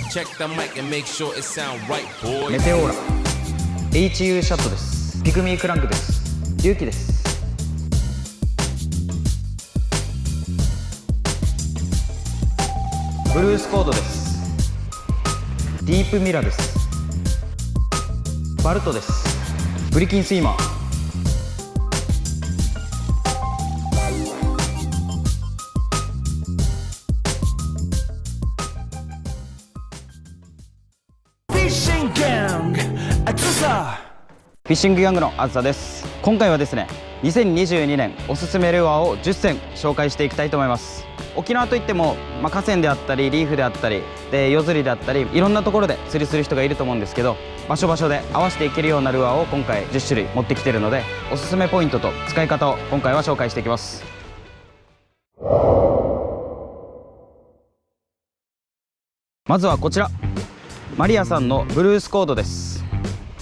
メテオーラ HU シャットです。ピグミークランクです。龍騎です。ブルースコードです。ディープミラです。バルトです。ブリキンスイマー。フィッシングギャングのあずさです。今回はですね、2022年おすすめルアーを10選紹介していきたいと思います。沖縄といっても、河川であったりリーフであったりで夜釣りであったりいろんなところで釣りする人がいると思うんですけど、場所場所で合わせていけるようなルアーを今回10種類持ってきてるので、おすすめポイントと使い方を今回は紹介していきます。まずはこちら、マリアさんのブルースコードです。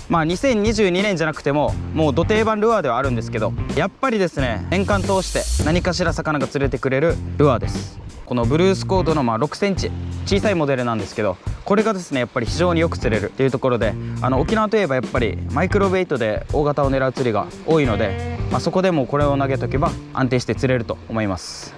2022年じゃなくてももうド定番ルアーではあるんですけど、やっぱりですね、年間通して何かしら魚が釣れてくれるルアーです。このブルースコードの6センチ小さいモデルなんですけど、これがですねやっぱり非常によく釣れるっていうところで、沖縄といえばやっぱりマイクロベイトで大型を狙う釣りが多いので、そこでもこれを投げとけば安定して釣れると思います。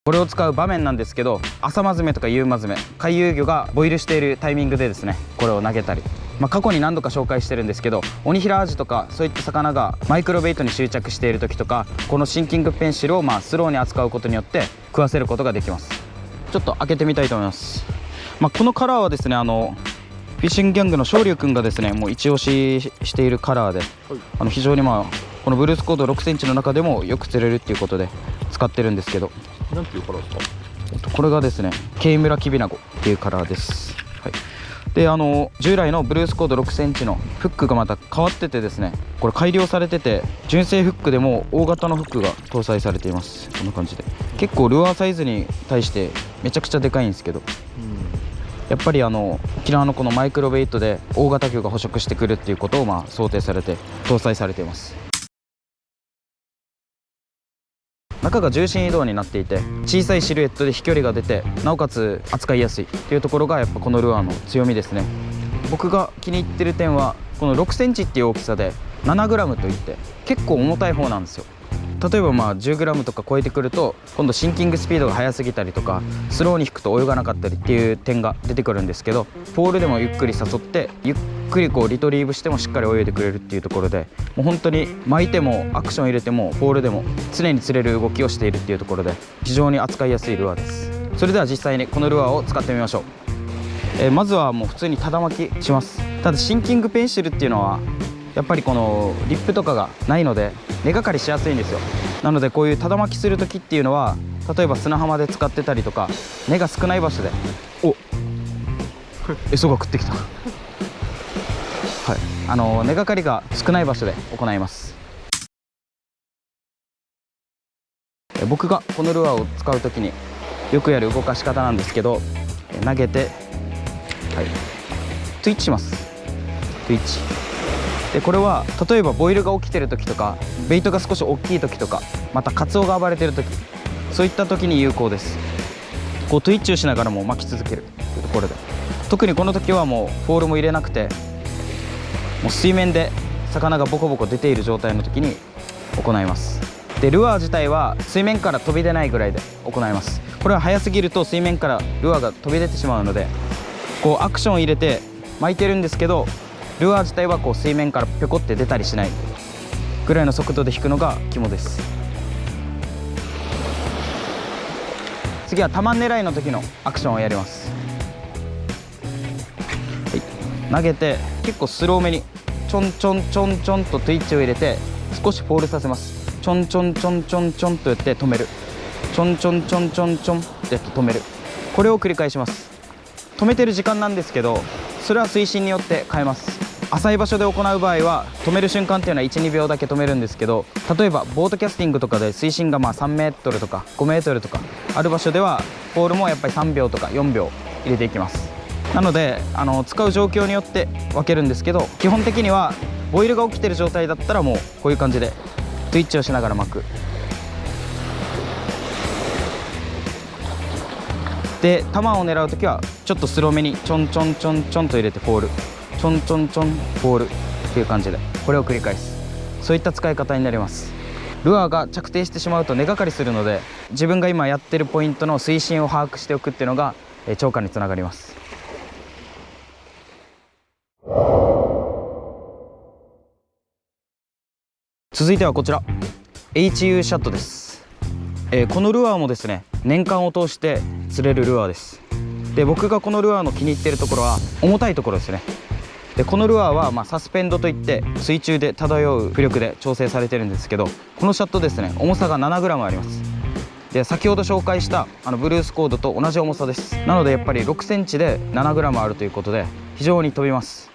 これを使う場面なんですけど、朝マズメとか夕マズメ、回遊魚がボイルしているタイミングでですねこれを投げたり、過去に何度か紹介してるんですけど、オニヒラアジとかそういった魚がマイクロベイトに執着している時とか、このシンキングペンシルをスローに扱うことによって食わせることができます。ちょっと開けてみたいと思います。このカラーはですね、フィッシングギャングの昇龍くんがですねもう一押ししているカラーで、非常にこのブルースコード6センチの中でもよく釣れるっていうことで使ってるんですけど、なんていうカラーですか？これがですねケイムラキビナゴっていうカラーです。で従来のブルースコード6センチのフックがまた変わっててですね、これ改良されてて、純正フックでも大型のフックが搭載されています。こんな感じで結構ルアーサイズに対してめちゃくちゃでかいんですけど、やっぱり沖縄のこのマイクロベイトで大型魚が捕食してくるっていうことを想定されて搭載されています。中が重心移動になっていて、小さいシルエットで飛距離が出て、なおかつ扱いやすいっていうところがやっぱこのルアーの強みですね。僕が気に入ってる点はこの6センチっていう大きさで 7g といって結構重たい方なんですよ。例えば10g とか超えてくると今度シンキングスピードが速すぎたりとか、スローに引くと泳がなかったりっていう点が出てくるんですけど、ポールでもゆっくり誘ってゆっくりリトリーブしてもしっかり泳いでくれるっていうところで、もう本当に巻いてもアクション入れてもポールでも常に釣れる動きをしているっていうところで、非常に扱いやすいルアーです。それでは実際にこのルアーを使ってみましょう。まずはもう普通にただ巻きします。ただシンキングペンシルっていうのはやっぱりこのリップとかがないので根がかりしやすいんですよ。なのでこういうただ巻きする時っていうのは、例えば砂浜で使ってたりとか根が少ない場所で、エソが食ってきた根がかりが少ない場所で行います。僕がこのルアーを使う時によくやる動かし方なんですけど、投げて、トゥイッチします。トゥイッチで、これは例えばボイルが起きてる時とか、ベイトが少し大きい時とか、またカツオが暴れてる時、そういった時に有効です。トゥイッチをしながらも巻き続けるというところで、特にこの時はもうフォールも入れなくて、もう水面で魚がボコボコ出ている状態の時に行います。でルアー自体は水面から飛び出ないぐらいで行います。これは早すぎると水面からルアーが飛び出てしまうので、アクションを入れて巻いてるんですけど、ルアー自体は水面からぴょこって出たりしないぐらいの速度で引くのが肝です。次はタマン狙いの時のアクションをやります。投げて結構スローめにちょんちょんちょんちょんとトゥイッチを入れて少しフォールさせます。ちょんちょんちょんちょんちょんとやって止める、ちょんちょんちょんちょんちょんってやって止める、これを繰り返します。止めてる時間なんですけど、それは水深によって変えます。浅い場所で行う場合は止める瞬間っていうのは 1,2 秒だけ止めるんですけど、例えばボートキャスティングとかで水深が3メートルとか5メートルとかある場所ではポールもやっぱり3秒とか4秒入れていきます。なので使う状況によって分けるんですけど、基本的にはボイルが起きてる状態だったらもうこういう感じでトゥイッチをしながら巻く。で球を狙う時はちょっとスローめにちょんちょんちょんちょんと入れてフォール、ちょんちょんちょんフォールっていう感じでこれを繰り返す、そういった使い方になります。ルアーが着底してしまうと根がかりするので、自分が今やってるポイントの水深を把握しておくっていうのが釣果につながります。続いてはこちら HU シャットです。このルアーもですね、年間を通して釣れるルアーです。で、僕がこのルアーの気に入っているところは重たいところですね。で、このルアーはサスペンドといって水中で漂う浮力で調整されてるんですけど、このシャットですね、重さが 7g あります。で、先ほど紹介したブルースコードと同じ重さです。なのでやっぱり6センチで 7g あるということで非常に飛びます。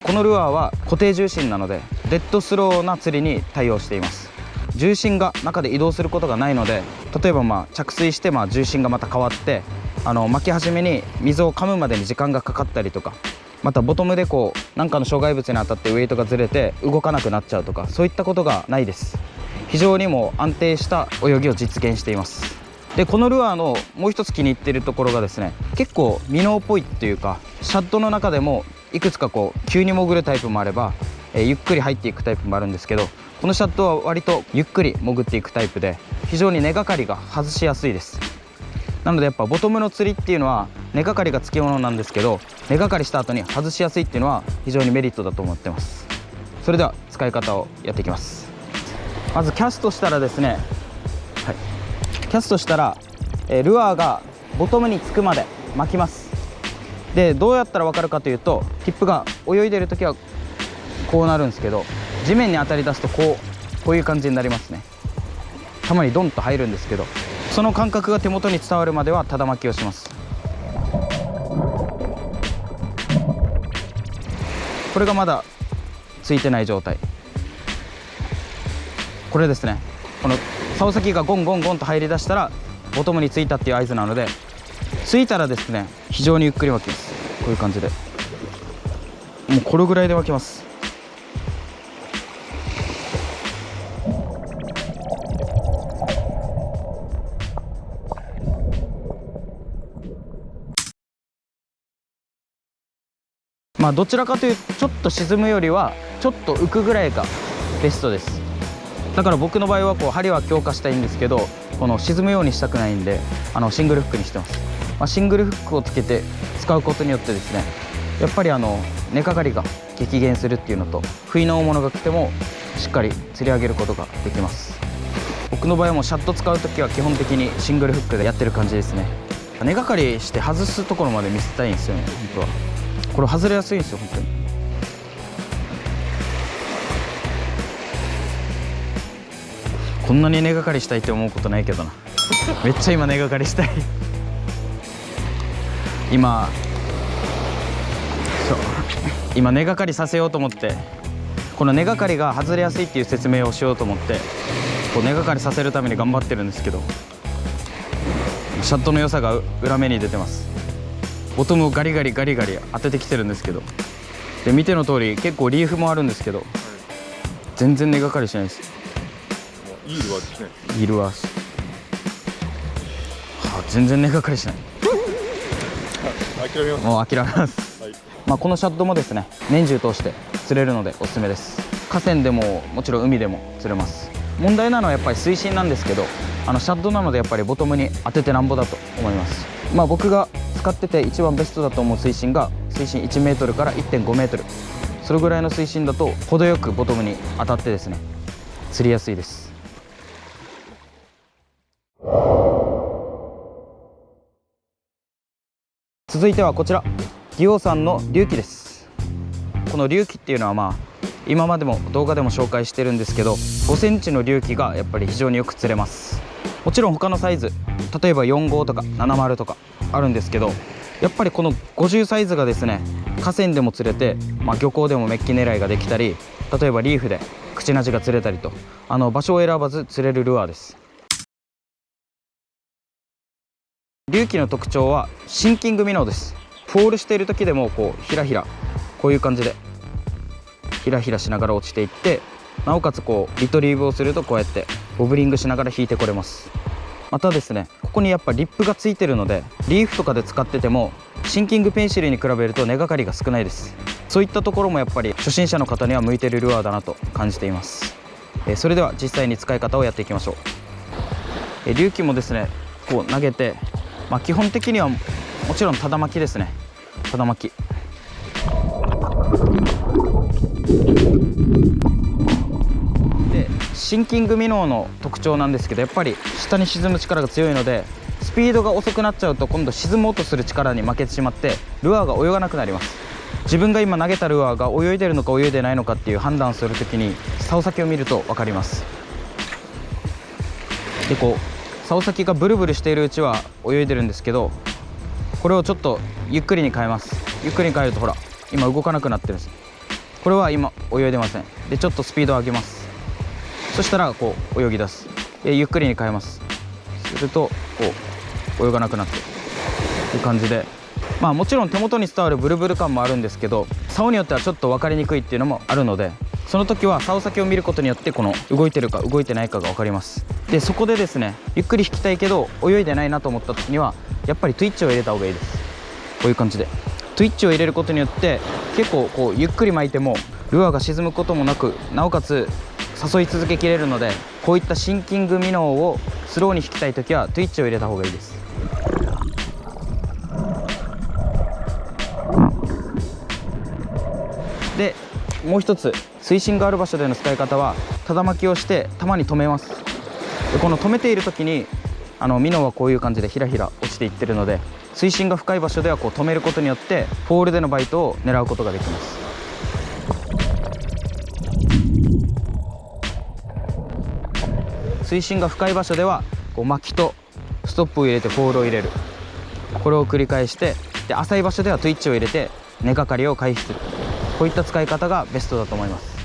このルアーは固定重心なのでデッドスローな釣りに対応しています。重心が中で移動することがないので、例えば着水して重心がまた変わって巻き始めに水を噛むまでに時間がかかったりとか、またボトムで何かの障害物に当たってウエイトがずれて動かなくなっちゃうとか、そういったことがないです。非常にも安定した泳ぎを実現しています。で、このルアーのもう一つ気に入っているところがですね、結構ミノーっぽいっていうか、シャットの中でもいくつか急に潜るタイプもあれば、ゆっくり入っていくタイプもあるんですけど、このシャットは割とゆっくり潜っていくタイプで非常に根がかりが外しやすいです。なのでやっぱボトムの釣りっていうのは根がかりがつきものなんですけど、根がかりした後に外しやすいっていうのは非常にメリットだと思ってます。それでは使い方をやっていきます。まずキャストしたらですね、キャストしたらルアーがボトムにつくまで巻きます。で、どうやったら分かるかというと、ティップが泳いでる時はこうなるんですけど、地面に当たり出すとこういう感じになりますね。たまにドンと入るんですけど、その感覚が手元に伝わるまではただ巻きをします。これがまだついてない状態、これですね。この竿先がゴンゴンゴンと入り出したらボトムについたっていう合図なので、ついたらですね、非常にゆっくり巻きます。こういう感じで、もうこれぐらいで巻きます。どちらかというとちょっと沈むよりはちょっと浮くぐらいがベストです。だから僕の場合は針は強化したいんですけど、この沈むようにしたくないんでシングルフックにしてます。シングルフックをつけて使うことによってですね、やっぱり根かかりが激減するっていうのと、不意の大物が来てもしっかり釣り上げることができます。僕の場合はもうシャット使う時は基本的にシングルフックでやってる感じですね。根がかりして外すところまで見せたいんですよね。本当はこれ外れやすいんですよ、本当に。こんなに根がかりしたいって思うことないけどな。めっちゃ今根がかりしたい。今根がかりさせようと思って、この根がかりが外れやすいっていう説明をしようと思って根がかりさせるために頑張ってるんですけど、シャットの良さが裏目に出てます。ボトムをガリガリガリガリ当ててきてるんですけど、で見ての通り結構リーフもあるんですけど、全然根がかりしないです。いいルアーですね。いいルアーです。全然根がかりしない。諦めます。もう諦めます。はい。このシャットもですね、年中通して釣れるのでおすすめです。河川でももちろん海でも釣れます。問題なのはやっぱり水深なんですけど、シャットなのでやっぱりボトムに当ててなんぼだと思います。僕が使ってて一番ベストだと思う水深が水深1メートルから 1.5 メートル、それぐらいの水深だと程よくボトムに当たってですね、釣りやすいです。続いてはこちらデュオさんの隆起です。この隆起っていうのは今までも動画でも紹介してるんですけど、5センチの隆起がやっぱり非常によく釣れます。もちろん他のサイズ、例えば45とか70とかあるんですけど、やっぱりこの50サイズがですね、河川でも釣れて、漁港でもメッキ狙いができたり、例えばリーフで口なじが釣れたりと、場所を選ばず釣れるルアーです。隆起の特徴はシンキングミノーです。フォールしている時でもひらひら、こういう感じでひらひらしながら落ちていって、なおかつリトリーブをするとこうやってボブリングしながら引いてこれます。またですね、ここにやっぱリップがついてるので、リーフとかで使っててもシンキングペンシルに比べると根がかりが少ないです。そういったところもやっぱり初心者の方には向いてるルアーだなと感じています。それでは実際に使い方をやっていきましょう。隆起もですね、こう投げて、基本的にはもちろんただ巻きですね。ただ巻きで、シンキングミノーの特徴なんですけど、やっぱり下に沈む力が強いので、スピードが遅くなっちゃうと今度沈もうとする力に負けてしまってルアーが泳がなくなります。自分が今投げたルアーが泳いでるのか泳いでないのかっていう判断するときに竿先を見ると分かります。で、こう竿先がブルブルしているうちは泳いでるんですけど、これをちょっとゆっくりに変えます。ゆっくりに変えるとほら今動かなくなってるんです。これは今泳いでません。で、ちょっとスピードを上げます。そしたらこう泳ぎ出す。ゆっくりに変えます。するとこう泳がなくなってという感じで、もちろん手元に伝わるブルブル感もあるんですけど、竿によってはちょっと分かりにくいっていうのもあるので、その時は竿先を見ることによってこの動いてるか動いてないかが分かります。で、そこでですね、ゆっくり引きたいけど泳いでないなと思った時にはやっぱりトゥイッチを入れた方がいいです。こういう感じでトゥイッチを入れることによって結構こうゆっくり巻いてもルアーが沈むこともなく、なおかつ誘い続けきれるので、こういったシンキングミノーをスローに引きたい時はトゥイッチを入れた方がいいです。で、もう一つ水深がある場所での使い方は、ただ巻きをしてたまに止めます。で、この止めている時にミノーはこういう感じでひらひら落ちていってるので、水深が深い場所ではこう止めることによってポールでのバイトを狙うことができます。水深が深い場所ではこう巻きとストップを入れてポールを入れる、これを繰り返して、で、浅い場所ではトゥイッチを入れて根がかりを回避する、こういった使い方がベストだと思います。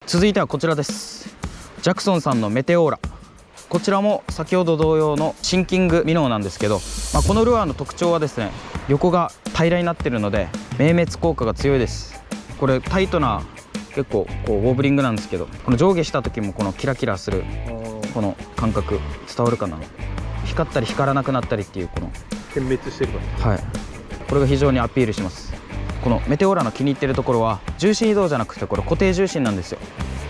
続いてはこちらです。ジャクソンさんのメテオーラ。こちらも先ほど同様のシンキングミノーなんですけど、このルアーの特徴はですね、横が平らになっているので明滅効果が強いです。これタイトな結構こうウォーブリングなんですけど、この上下した時もこのキラキラするこの感覚伝わるかな。光ったり光らなくなったりっていうこの点滅してるから、はい、これが非常にアピールします。このメテオーラの気に入ってるところは重心移動じゃなくてこれ固定重心なんですよ。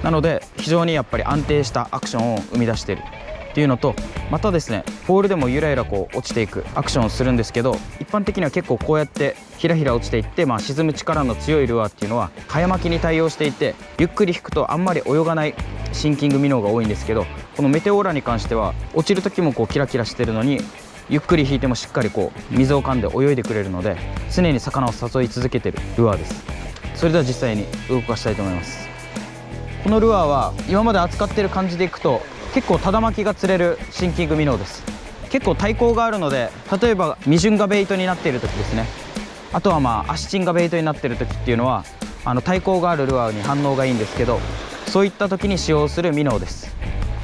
なので非常にやっぱり安定したアクションを生み出しているっていうのと、またですね、ポールでもゆらゆらこう落ちていくアクションをするんですけど、一般的には結構こうやってひらひら落ちていって、沈む力の強いルアーっていうのは早巻きに対応していて、ゆっくり引くとあんまり泳がないシンキングミノーが多いんですけど、このメテオーラに関しては落ちる時もこうキラキラしてるのに、ゆっくり引いてもしっかりこう水を噛んで泳いでくれるので、常に魚を誘い続けてるルアーです。それでは実際に動かしたいと思います。このルアーは今まで扱ってる感じでいくと結構ただ巻きが釣れるシンキングミノーです。結構対抗があるので、例えば未順がベイトになっている時ですね、あとはアシチンがベイトになっている時っていうのは対抗があるルアーに反応がいいんですけど、そういった時に使用するミノーです。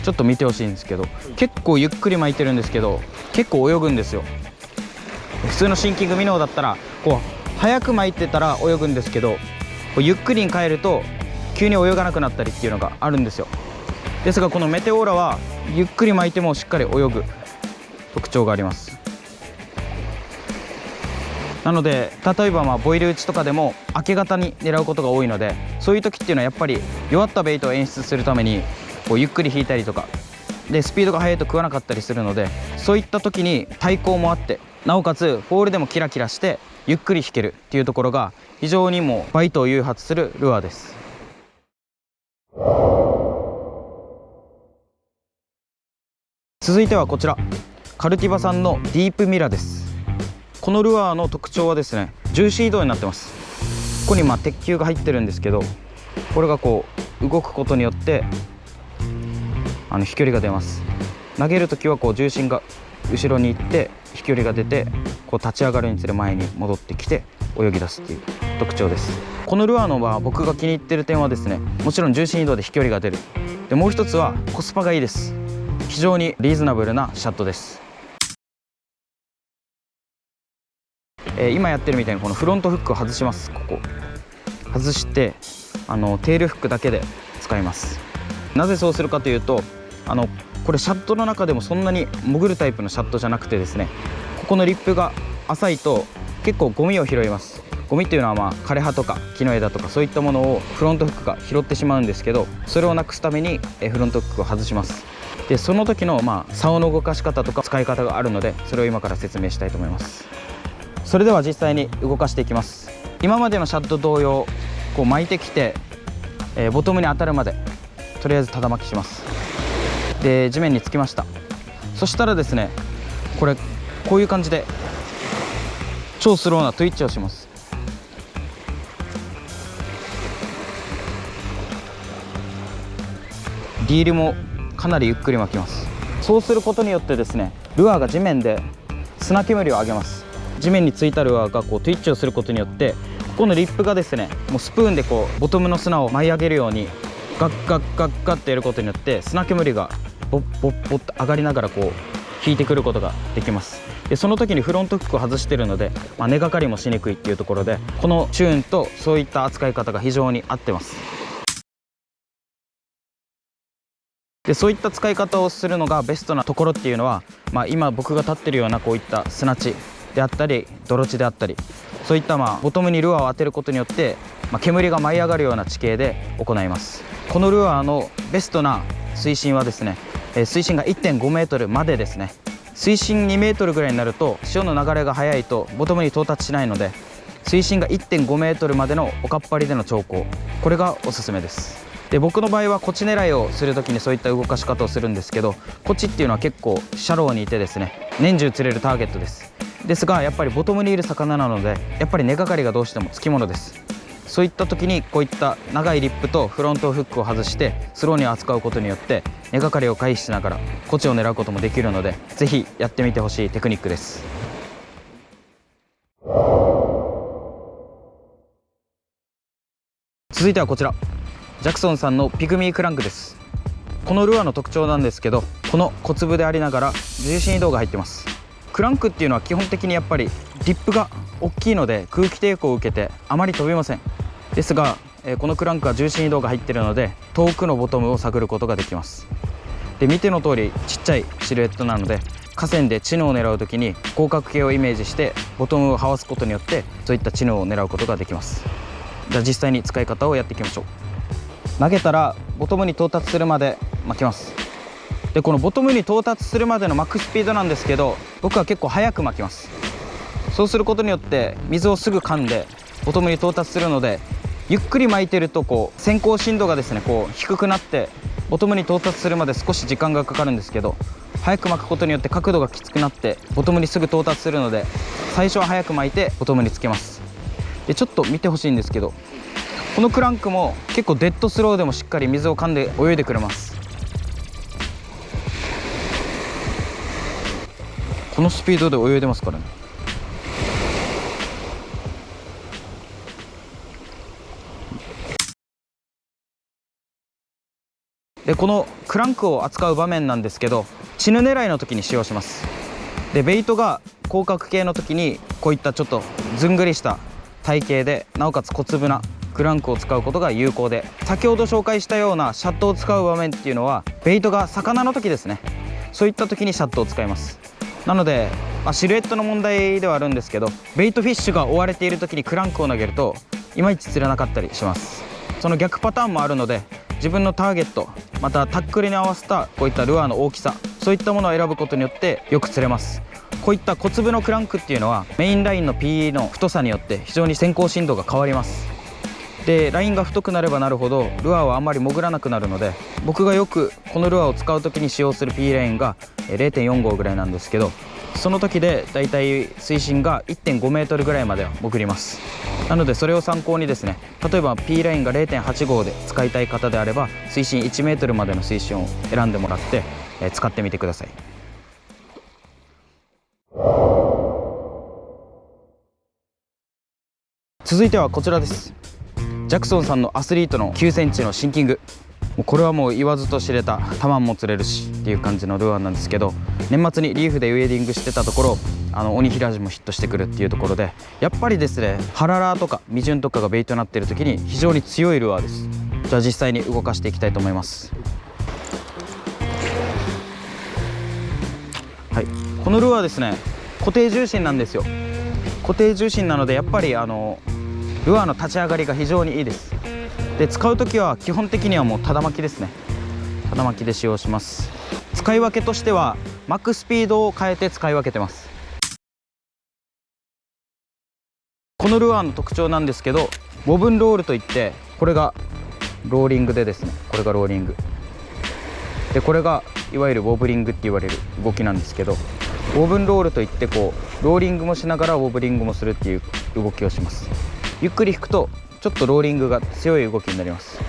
ちょっと見てほしいんですけど、結構ゆっくり巻いてるんですけど結構泳ぐんですよ。普通のシンキングミノーだったらこう早く巻いてたら泳ぐんですけど、こうゆっくりに変えると急に泳がなくなったりっていうのがあるんですよ。ですがこのメテオーラはゆっくり巻いてもしっかり泳ぐ特徴があります。なので例えばボイル打ちとかでも明け方に狙うことが多いので、そういう時っていうのはやっぱり弱ったベイトを演出するためにこうゆっくり引いたりとかで、スピードが速いと食わなかったりするので、そういった時に対抗もあって、なおかつポールでもキラキラしてゆっくり引けるっていうところが非常にもうバイトを誘発するルアーです。続いてはこちらカルティバさんのディープミラです。このルアーの特徴はですね、重心移動になってます。ここに鉄球が入ってるんですけど、これがこう動くことによって飛距離が出ます。投げるときはこう重心が後ろに行って飛距離が出て、こう立ち上がるにつれ前に戻ってきて泳ぎ出すっていう特徴です。このルアーの僕が気に入ってる点はですね、もちろん重心移動で飛距離が出る。で、もう一つはコスパがいいです。非常にリーズナブルなシャットです。今やってるみたいにこのフロントフックを外します。ここ外してテールフックだけで使います。なぜそうするかというと、これシャットの中でもそんなに潜るタイプのシャットじゃなくてですね、ここのリップが浅いと結構ゴミを拾います。ゴミっていうのは枯れ葉とか木の枝とかそういったものをフロントフックが拾ってしまうんですけど、それをなくすためにフロントフックを外します。でその時の竿の動かし方とか使い方があるので、それを今から説明したいと思います。それでは実際に動かしていきます。今までのシャット同様、こう巻いてきて、ボトムに当たるまでとりあえずただ巻きします。で地面につきました。そしたらですね、こういう感じで超スローなトゥイッチをします。リールもかなりゆっくり巻きます。そうすることによってですね、ルアーが地面で砂煙を上げます。地面についたルアーがこうトゥイッチをすることによって、ここのリップがですね、もうスプーンでこうボトムの砂を舞い上げるようにガッガッガッガッってやることによって、砂煙がボッボッボッと上がりながらこう引いてくることができます。でその時にフロントフックを外しているので、根がかりもしにくいっていうところで、このチューンとそういった扱い方が非常に合ってます。でそういった使い方をするのがベストなところっていうのは、今僕が立ってるようなこういった砂地であったり泥地であったり、そういったボトムにルアーを当てることによって、煙が舞い上がるような地形で行います。このルアーのベストな水深はですね、水深が 1.5 メートルまでですね。水深2メートルぐらいになると潮の流れが速いとボトムに到達しないので、水深が 1.5 メートルまでのおかっぱりでの調光、これがおすすめです。で僕の場合はコチ狙いをするときにそういった動かし方をするんですけど、コチっていうのは結構シャローにいてですね、年中釣れるターゲットですが、やっぱりボトムにいる魚なので、やっぱり根がかりがどうしてもつきものです。そういった時にこういった長いリップとフロントフックを外してスローに扱うことによって、根がかりを回避しながらコチを狙うこともできるので、ぜひやってみてほしいテクニックです。続いてはこちら、ジャクソンさんのピグミークランクです。このルアーの特徴なんですけど、この小粒でありながら重心移動が入ってます。クランクっていうのは基本的にやっぱりリップが大きいので空気抵抗を受けてあまり飛びません。ですが、このクランクは重心移動が入っているので遠くのボトムを探ることができます。で見ての通りちっちゃいシルエットなので、河川でチヌを狙う時に広角形をイメージしてボトムを這わすことによってそういったチヌを狙うことができます。じゃあ実際に使い方をやっていきましょう。投げたらボトムに到達するまで巻きます。でこのボトムに到達するまでの巻くスピードなんですけど、僕は結構速く巻きます。そうすることによって水をすぐ噛んでボトムに到達するので、ゆっくり巻いてると先行振動がですね低くなってボトムに到達するまで少し時間がかかるんですけど、速く巻くことによって角度がきつくなってボトムにすぐ到達するので、最初は速く巻いてボトムにつけます。でちょっと見てほしいんですけど、このクランクも結構デッドスローでもしっかり水を噛んで泳いでくれます。このスピードで泳いでますからね。でこのクランクを扱う場面なんですけど、チヌ狙いの時に使用します。でベイトが広角形の時にこういったちょっとずんぐりした体型でなおかつ小粒なクランクを使うことが有効で、先ほど紹介したようなシャットを使う場面っていうのはベイトが魚の時ですね。そういった時にシャットを使います。なので、シルエットの問題ではあるんですけど、ベイトフィッシュが追われている時にクランクを投げるといまいち釣れなかったりします。その逆パターンもあるので、自分のターゲットまたタックルに合わせたこういったルアーの大きさ、そういったものを選ぶことによってよく釣れます。こういった小粒のクランクっていうのはメインラインの PE の太さによって非常に先行振動が変わります。でラインが太くなればなるほどルアーはあんまり潜らなくなるので、僕がよくこのルアーを使う時に使用する PE ラインが 0.45 ぐらいなんですけど、その時でだいたい水深が 1.5 メートルぐらいまでは潜ります。なのでそれを参考にですね、例えば P ラインが 0.85 で使いたい方であれば水深1メートルまでの水深を選んでもらって使ってみてください。続いてはこちらです。ジャクソンさんのアスリートの9センチのシンキング、うこれはもう言わずと知れたタマンも釣れるしっていう感じのルアーなんですけど、年末にリーフでウェディングしてたところ鬼平地もヒットしてくるっていうところで、やっぱりですねハララとかミジュンとかがベイトになっている時に非常に強いルアーです。じゃあ実際に動かしていきたいと思います。はい、このルアーですね固定重心なんですよ。固定重心なのでやっぱりルアーの立ち上がりが非常にいいです。で使う時は基本的にはもうただ巻きですね。ただ巻きで使用します。使い分けとしては巻くスピードを変えて使い分けてます。このルアーの特徴なんですけど、ボブンロールといって、これがローリングでですね、これがローリングで、これがいわゆるウォブリングって言われる動きなんですけど、ウォブンロールといってこうローリングもしながらウォブリングもするっていう動きをします。ゆっくり引くとちょっとローリングが強い動きになります。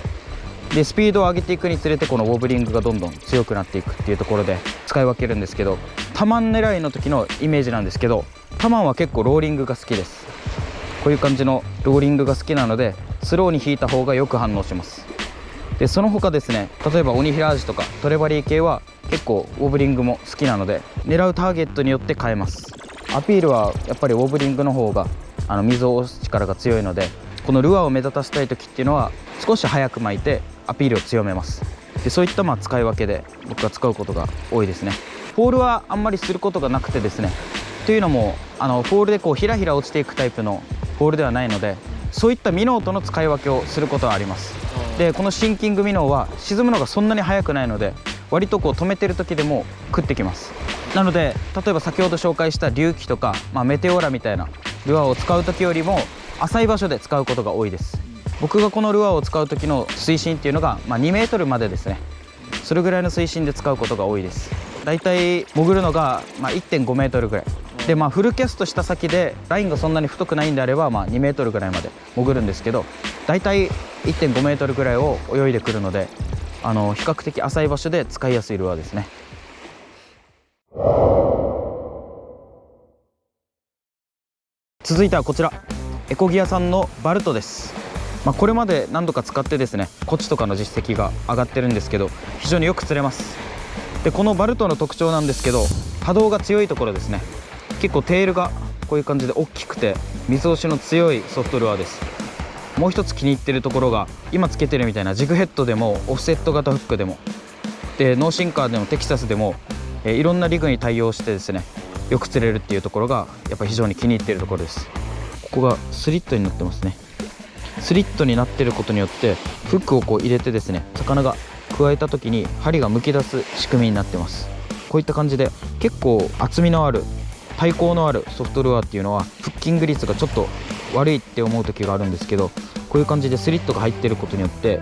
でスピードを上げていくにつれてこのウォブリングがどんどん強くなっていくっていうところで使い分けるんですけど、タマン狙いの時のイメージなんですけど、タマンは結構ローリングが好きです。こういう感じのローリングが好きなのでスローに引いた方がよく反応します。でその他ですね、例えば鬼平アジとかトレバリー系は結構ウォブリングも好きなので狙うターゲットによって変えます。アピールはやっぱりウォブリングの方が水を押す力が強いので、このルアーを目立たせたい時っていうのは少し早く巻いてアピールを強めます。でそういった使い分けで僕が使うことが多いですね。ポールはあんまりすることがなくてですね、というのもポールでこうひらひら落ちていくタイプのポールではないので、そういったミノーとの使い分けをすることはあります。でこのシンキングミノーは沈むのがそんなに速くないので、割とこう止めてる時でも食ってきます。なので例えば先ほど紹介した隆起とか、メテオラみたいなルアーを使う時よりも浅い場所で使うことが多いです。僕がこのルアーを使う時の水深っていうのが、2メートルまでですね。それぐらいの水深で使うことが多いです。だいたい潜るのが、1.5 メートルぐらいで、フルキャストした先でラインがそんなに太くないんであれば、2メートルぐらいまで潜るんですけど、だいたい 1.5 メートルぐらいを泳いでくるので、比較的浅い場所で使いやすいルアーですね。続いてはこちらエコギアさんのバルトです。これまで何度か使ってですね、コチとかの実績が上がってるんですけど、非常によく釣れます。でこのバルトの特徴なんですけど、波動が強いところですね。結構テールがこういう感じで大きくて水押しの強いソフトルアーです。もう一つ気に入ってるところが、今つけてるみたいなジグヘッドでもオフセット型フックでもでノーシンカーでもテキサスでも、いろんなリグに対応してですね、よく釣れるっていうところがやっぱり非常に気に入っているところです。ここがスリットになってますね。スリットになっていることによってフックをこう入れてですね、魚が加えた時に針がむき出す仕組みになってます。こういった感じで結構厚みのある耐抗のあるソフトルアーっていうのはフッキング率がちょっと悪いって思う時があるんですけど、こういう感じでスリットが入っていることによって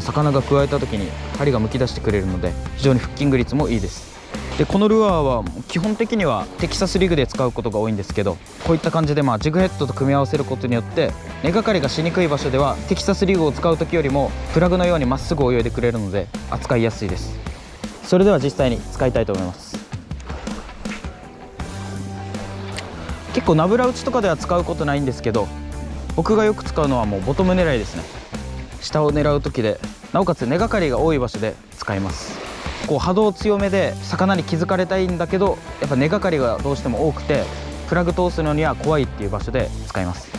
魚が加えた時に針がむき出してくれるので、非常にフッキング率もいいです。でこのルアーは基本的にはテキサスリグで使うことが多いんですけど、こういった感じでジグヘッドと組み合わせることによって根がかりがしにくい場所ではテキサスリグを使う時よりもプラグのようにまっすぐ泳いでくれるので扱いやすいです。それでは実際に使いたいと思います。結構ナブラ打ちとかでは使うことないんですけど、僕がよく使うのはもうボトム狙いですね。下を狙う時で、なおかつ根がかりが多い場所で使います。こう波動強めで魚に気づかれたいんだけど、やっぱ根がかりがどうしても多くてプラグ通すのには怖いっていう場所で使います。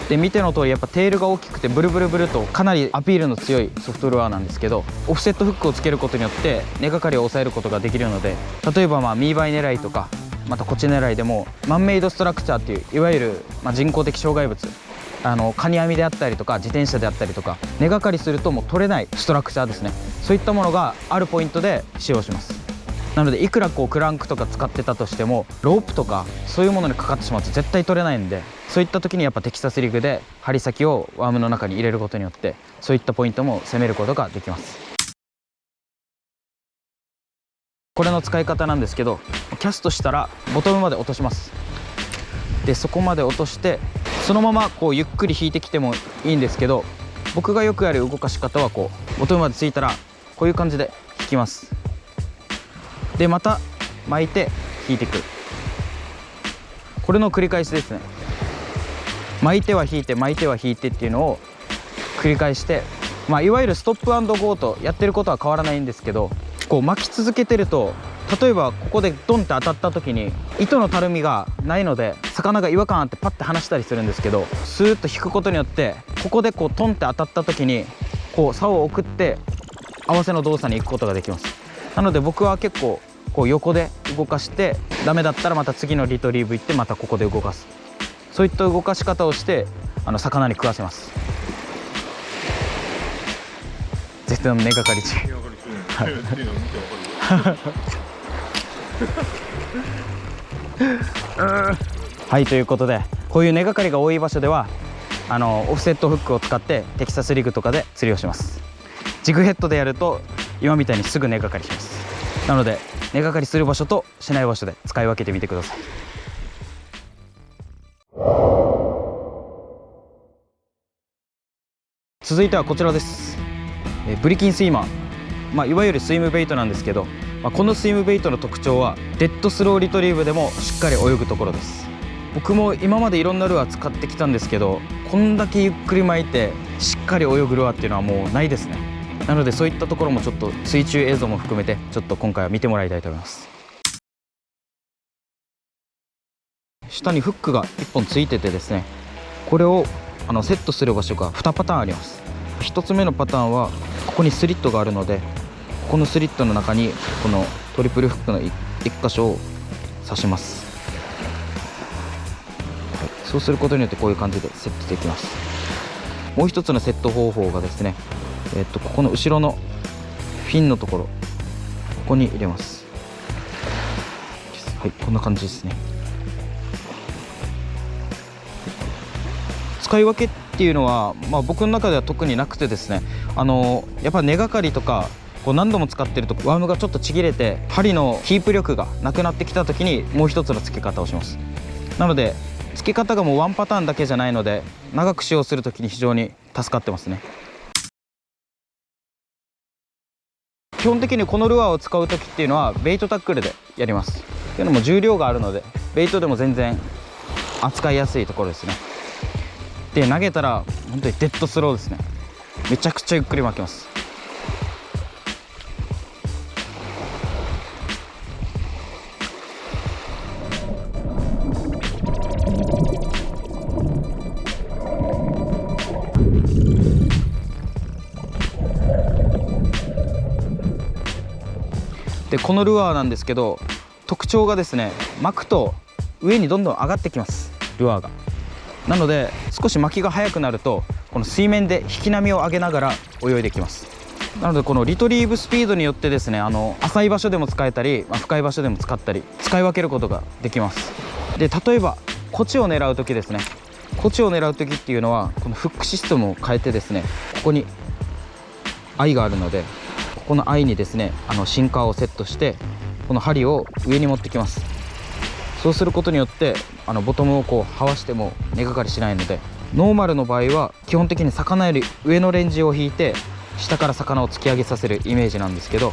で見ての通りやっぱテールが大きくてブルブルブルとかなりアピールの強いソフトルアーなんですけど、オフセットフックをつけることによって根がかりを抑えることができるので、例えばミーバイ狙いとかまたコチ狙いでもマンメイドストラクチャーっていういわゆる人工的障害物、カニ網であったりとか自転車であったりとか根がかりするともう取れないストラクチャーですね。そういったものがあるポイントで使用します。なのでいくらこうクランクとか使ってたとしてもロープとかそういうものにかかってしまうと絶対取れないんで、そういった時にやっぱテキサスリグで針先をワームの中に入れることによってそういったポイントも攻めることができます。これの使い方なんですけど、キャストしたらボトムまで落とします。でそこまで落としてそのままこうゆっくり引いてきてもいいんですけど、僕がよくやる動かし方はこうボトムまでついたらこういう感じで引きます。でまた巻いて引いてくる、これの繰り返しですね。巻いては引いて巻いては引いてっていうのを繰り返していわゆるストップ&ゴーとやってることは変わらないんですけど、こう巻き続けてると、例えばここでドンって当たった時に糸のたるみがないので魚が違和感あってパッて離したりするんですけど、スーッと引くことによってここでこうトンって当たった時にこう竿を送って合わせの動作に行くことができます。なので僕は結構こう横で動かして、ダメだったらまた次のリトリーブ行ってまたここで動かす、そういった動かし方をして魚に食わせます。絶対の根がかり中。はい、ということでこういう根がかりが多い場所ではオフセットフックを使ってテキサスリグとかで釣りをします。ジグヘッドでやると今みたいにすぐ根がかりします。なので根がかりする場所としない場所で使い分けてみてください。続いてはこちらです。ブリキンスイマー、いわゆるスイムベイトなんですけど、このスイムベイトの特徴はデッドスローリトリーブでもしっかり泳ぐところです。僕も今までいろんなルアー使ってきたんですけど、こんだけゆっくり巻いてしっかり泳ぐルアーっていうのはもうないですね。なのでそういったところもちょっと水中映像も含めてちょっと今回は見てもらいたいと思います。下にフックが1本ついててですね、これをセットする場所が2パターンあります。1つ目のパターンはここにスリットがあるので、このスリットの中にこのトリプルフックの1箇所を刺します。そうすることによってこういう感じでセットできます。もう一つのセット方法がですね、ここの後ろのフィンのところ、ここに入れます。はい、こんな感じですね。使い分けっていうのは、僕の中では特になくてですね、やっぱ根がかりとかこう何度も使ってるとワームがちょっとちぎれて針のキープ力がなくなってきた時にもう一つの付け方をします。なので付け方がもうワンパターンだけじゃないので、長く使用する時に非常に助かってますね。基本的にこのルアーを使う時っていうのはベイトタックルでやります。っていうのも重量があるのでベイトでも全然扱いやすいところですね。で投げたら本当にデッドスローですね。めちゃくちゃゆっくり巻きます。でこのルアーなんですけど、特徴がですね、巻くと上にどんどん上がってきます、ルアーが。なので少し巻きが速くなるとこの水面で引き波を上げながら泳いできます。なのでこのリトリーブスピードによってですね、浅い場所でも使えたり、深い場所でも使ったり使い分けることができます。で例えばコチを狙う時ですね、コチを狙う時っていうのはこのフックシステムを変えてですね、ここにアイがあるので、ここのアイにですねシンカーをセットしてこの針を上に持ってきます。そうすることによってボトムをこう這わしても根がかりしないので、ノーマルの場合は基本的に魚より上のレンジを引いて下から魚を突き上げさせるイメージなんですけど、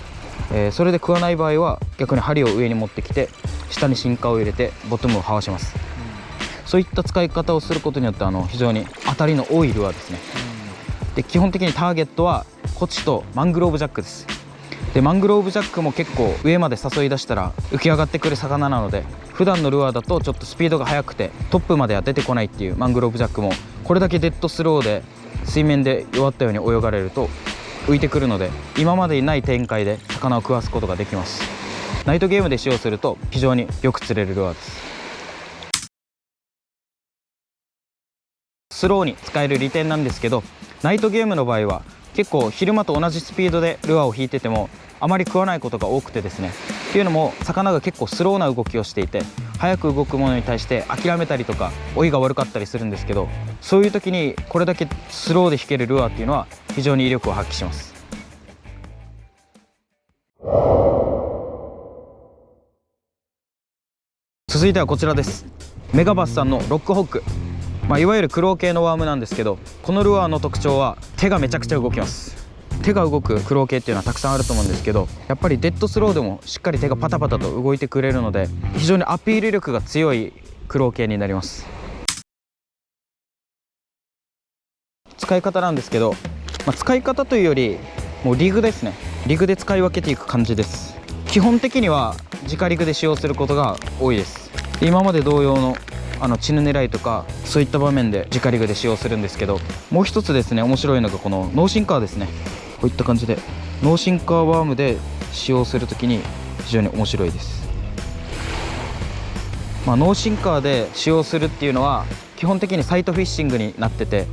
それで食わない場合は逆に針を上に持ってきて下にシンカーを入れてボトムを這わします。そういった使い方をすることによって非常に当たりの多いルアーですね。で基本的にターゲットはコチとマングローブジャックです。でマングローブジャックも結構上まで誘い出したら浮き上がってくる魚なので、普段のルアーだとちょっとスピードが速くてトップまでは出てこないっていうマングローブジャックも、これだけデッドスローで水面で弱ったように泳がれると浮いてくるので、今までにない展開で魚を食わすことができます。ナイトゲームで使用すると非常によく釣れるルアーです。スローに使える利点なんですけど、ナイトゲームの場合は結構昼間と同じスピードでルアーを引いててもあまり食わないことが多くてですね、っていうのも魚が結構スローな動きをしていて、早く動くものに対して諦めたりとか追いが悪かったりするんですけど、そういう時にこれだけスローで引けるルアーっていうのは非常に威力を発揮します。続いてはこちらです。メガバスさんのロックホック、いわゆるクロー系のワームなんですけど、このルアーの特徴は手がめちゃくちゃ動きます。手が動くクロー系っていうのはたくさんあると思うんですけど、やっぱりデッドスローでもしっかり手がパタパタと動いてくれるので、非常にアピール力が強いクロー系になります。使い方なんですけど、使い方というよりもうリグですね。リグで使い分けていく感じです。基本的には直リグで使用することが多いです。で今まで同様のチヌ狙いとかそういった場面で直リグで使用するんですけど、もう一つですね面白いのがこのノーシンカーですね。こういった感じでノーシンカーワームで使用するときに非常に面白いです。ノーシンカーで使用するっていうのは基本的にサイトフィッシングになってて、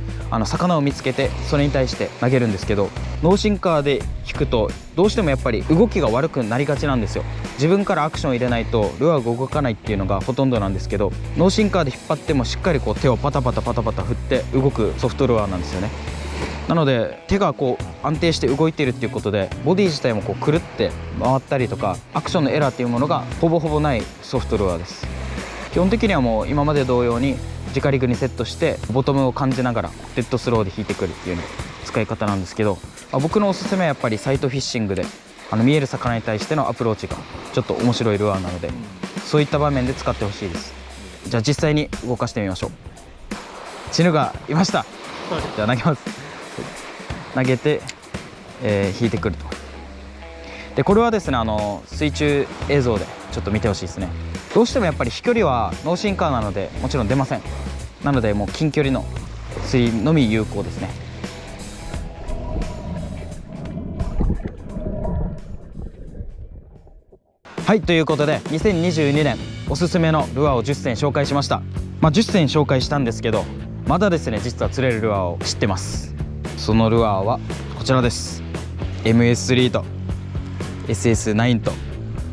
魚を見つけてそれに対して投げるんですけど、ノーシンカーで引くとどうしてもやっぱり動きが悪くなりがちなんですよ。自分からアクションを入れないとルアーが動かないっていうのがほとんどなんですけど、ノーシンカーで引っ張ってもしっかりこう手をパタパタパタパタ振って動くソフトルアーなんですよね。なので手がこう安定して動いているっていうことで、ボディ自体もこうくるって回ったりとかアクションのエラーっていうものがほぼほぼないソフトルアーです。基本的にはもう今まで同様に直リグにセットしてボトムを感じながらデッドスローで引いてくるっていうの使い方なんですけど、僕のおすすめはやっぱりサイトフィッシングで見える魚に対してのアプローチがちょっと面白いルアーなので、そういった場面で使ってほしいです。じゃあ実際に動かしてみましょう。チヌがいました。じゃあ投げます。投げて、引いてくると。でこれはですね水中映像でちょっと見てほしいですね。どうしてもやっぱり飛距離はノーシンカーなのでもちろん出ません。なのでもう近距離の釣りのみ有効ですね。はい、ということで2022年おすすめのルアーを10選紹介しました。10選紹介したんですけど、まだですね実は釣れるルアーを知ってます。そのルアーはこちらです。 MS3 と SS9 と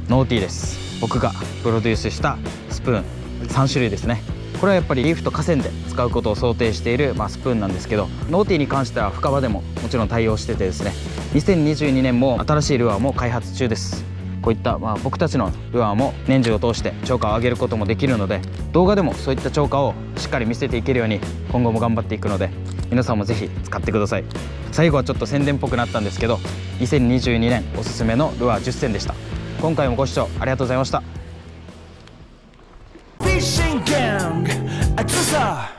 ノーティーです。僕がプロデュースしたスプーン3種類ですね。これはやっぱりリーフと河川で使うことを想定している、スプーンなんですけど、ノーティーに関しては深場でももちろん対応しててですね、2022年も新しいルアーも開発中です。こういった、僕たちのルアーも年中を通して超過を上げることもできるので、動画でもそういった超過をしっかり見せていけるように今後も頑張っていくので、皆さんもぜひ使ってください。最後はちょっと宣伝っぽくなったんですけど、2022年おすすめのルアー10選でした。今回もご視聴ありがとうございました。Fishing Gang, it's a